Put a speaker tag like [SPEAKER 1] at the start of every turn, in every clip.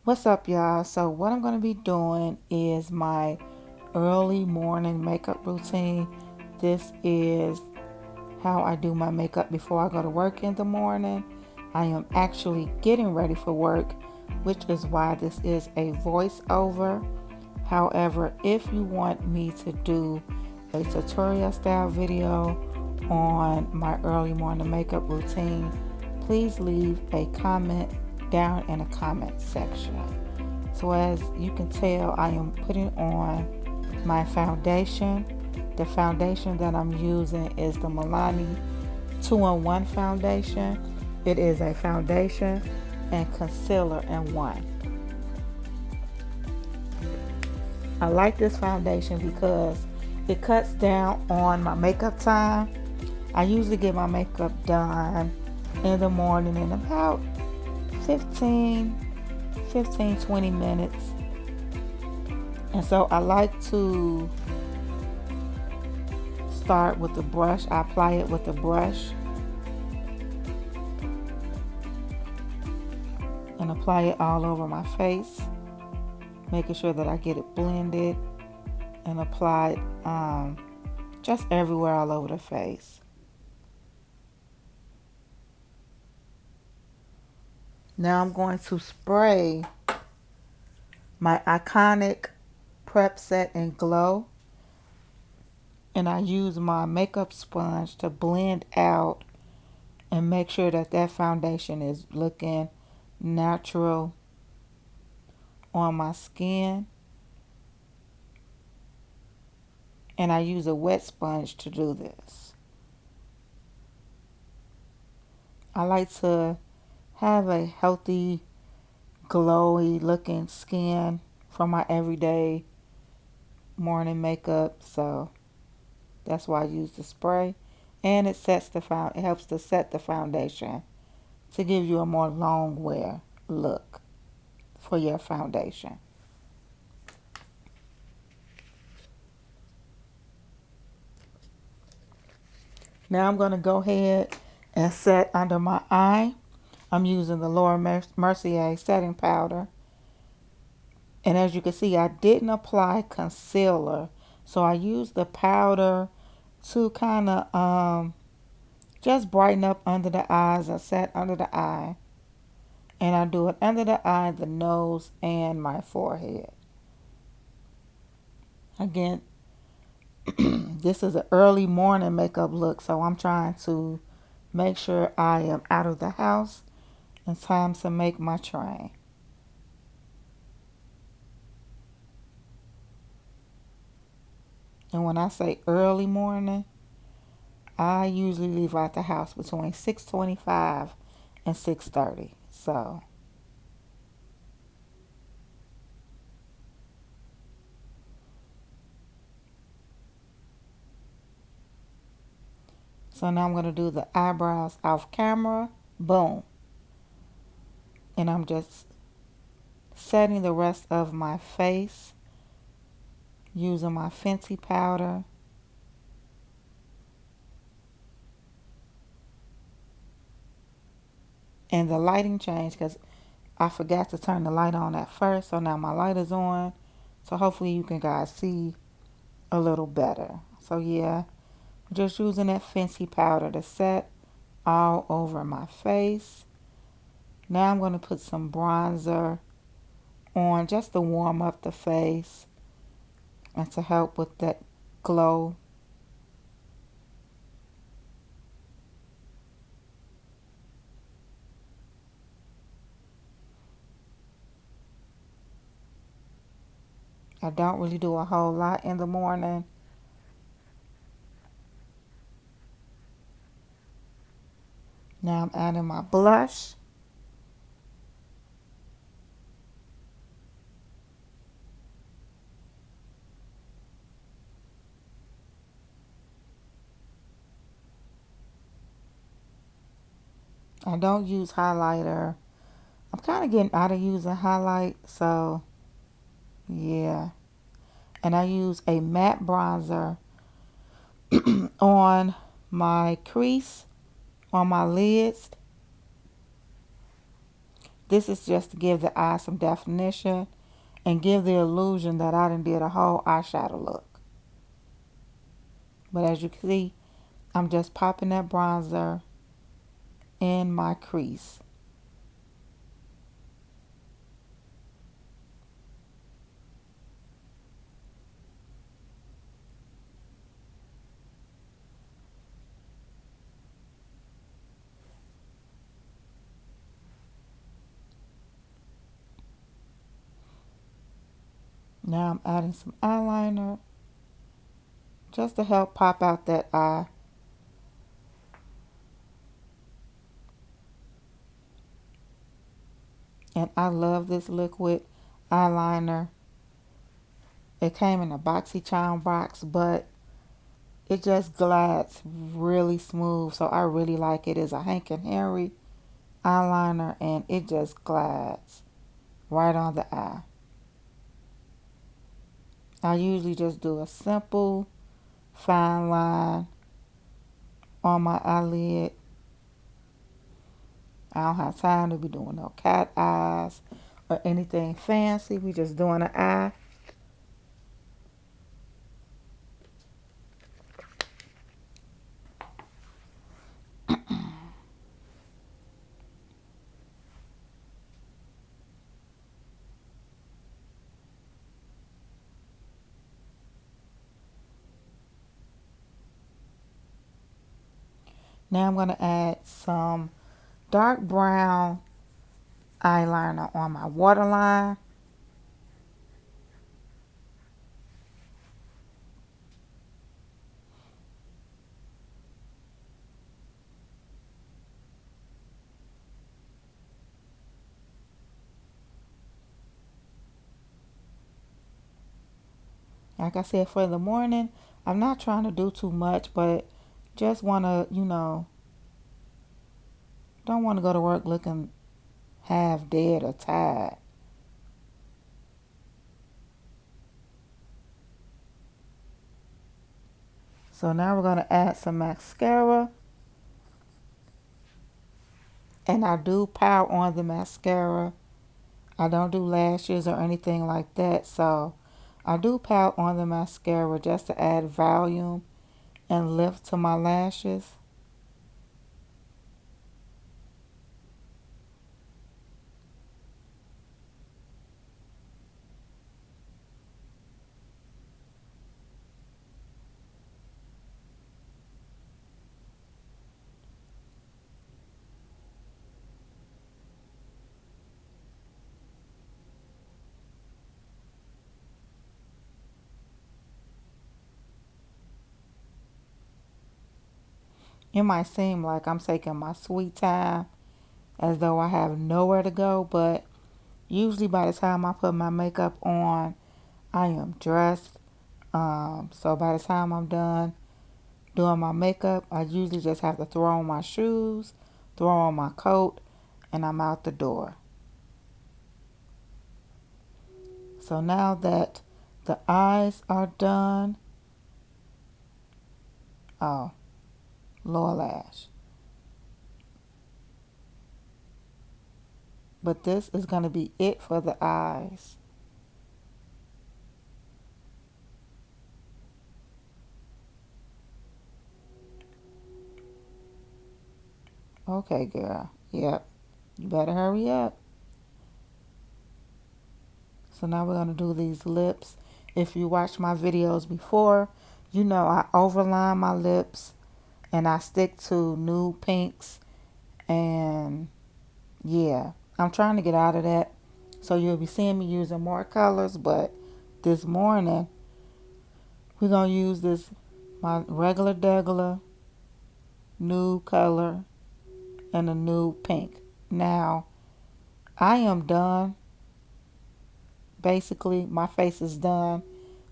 [SPEAKER 1] What's up, y'all? So what I'm going to be doing is my early morning makeup routine. This is how I do my makeup before I go to work in the morning. I am actually getting ready for work, which is why this is a voiceover. However, if you want me to do a tutorial style video on my early morning makeup routine, please leave a comment down in the comment section. So as you can tell, I am putting on my foundation. The foundation that I'm using is the Milani 2-in-1 foundation. It is a foundation and concealer in one. I like this foundation because it cuts down on my makeup time. I usually get my makeup done in the morning in about 15 20 minutes. And so I like to start with the brush. I apply it with the brush and apply it all over my face, making sure that I get it blended and applied just everywhere all over the face. Now I'm going to spray my iconic Prep Set and Glow, and I use my makeup sponge to blend out and make sure that that foundation is looking natural on my skin. And I use a wet sponge to do this. I like to have a healthy, glowy looking skin for my everyday morning makeup, so that's why I use the spray. And it helps to set the foundation to give you a more long wear look for your foundation. Now I'm going to go ahead and set under my eye. I'm using the Laura Mercier setting powder. And as you can see, I didn't apply concealer. So I used the powder to kind of just brighten up under the eyes and set under the eye. And I do it under the eye, the nose, and my forehead. Again, this is an early morning makeup look, so I'm trying to make sure I am out of the house in time to make my train. And when I say early morning, I usually leave out the house between 6:25 and 6:30. So now I'm going to do the eyebrows off camera. Boom. And I'm just setting the rest of my face using my Fenty powder. And the lighting changed because I forgot to turn the light on at first. So now my light is on. So hopefully you can guys see a little better. So yeah, just using that Fenty powder to set all over my face. Now I'm going to put some bronzer on just to warm up the face and to help with that glow. I don't really do a whole lot in the morning. Now I'm adding my blush. I don't use highlighter. I'm kind of getting out of using highlight, so yeah. And I use a matte bronzer on my crease, on my lids. This is just to give the eye some definition and give the illusion that I done did a whole eyeshadow look. But as you can see, I'm just popping that bronzer in my crease. Now I'm adding some eyeliner just to help pop out that eye. And I love this liquid eyeliner. It came in a boxy charm box, but it just glides really smooth. So I really like it. It's a Hank and Henry eyeliner, and it just glides right on the eye. I usually just do a simple fine line on my eyelid. I don't have time to be doing no cat eyes or anything fancy. We just doing an eye. Now I'm going to add some dark brown eyeliner on my waterline. Like I said, for the morning, I'm not trying to do too much, but just want to, don't want to go to work looking half dead or tired. So now we're going to add some mascara. And I do power on the mascara. I don't do lashes or anything like that. So I do power on the mascara just to add volume and lift to my lashes. It might seem like I'm taking my sweet time as though I have nowhere to go, but usually by the time I put my makeup on, I am dressed. So by the time I'm done doing my makeup, I usually just have to throw on my shoes, throw on my coat, and I'm out the door. So now that the eyes are done, oh, lower lash. But this is going to be it for the eyes. Okay, girl. Yep. You better hurry up. So now we're going to do these lips. If you watched my videos before, you know I overline my lips and I stick to nude pinks. And yeah, I'm trying to get out of that. So you'll be seeing me using more colors. But this morning, we're going to use this, my regular nude color and a nude pink. Now, I am done. Basically, my face is done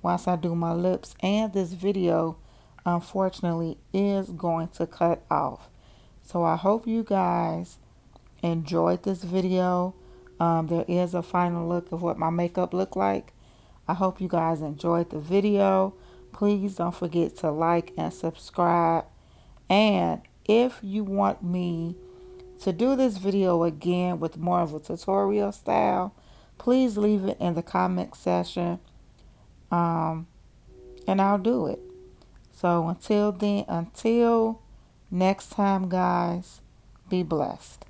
[SPEAKER 1] once I do my lips. And this video, unfortunately, is going to cut off. So I hope you guys enjoyed this video. There is a final look of what my makeup looked like. I hope you guys enjoyed the video. Please don't forget to like and subscribe. And if you want me to do this video again with more of a tutorial style, please leave it in the comment section, and I'll do it. So until then, until next time, guys, be blessed.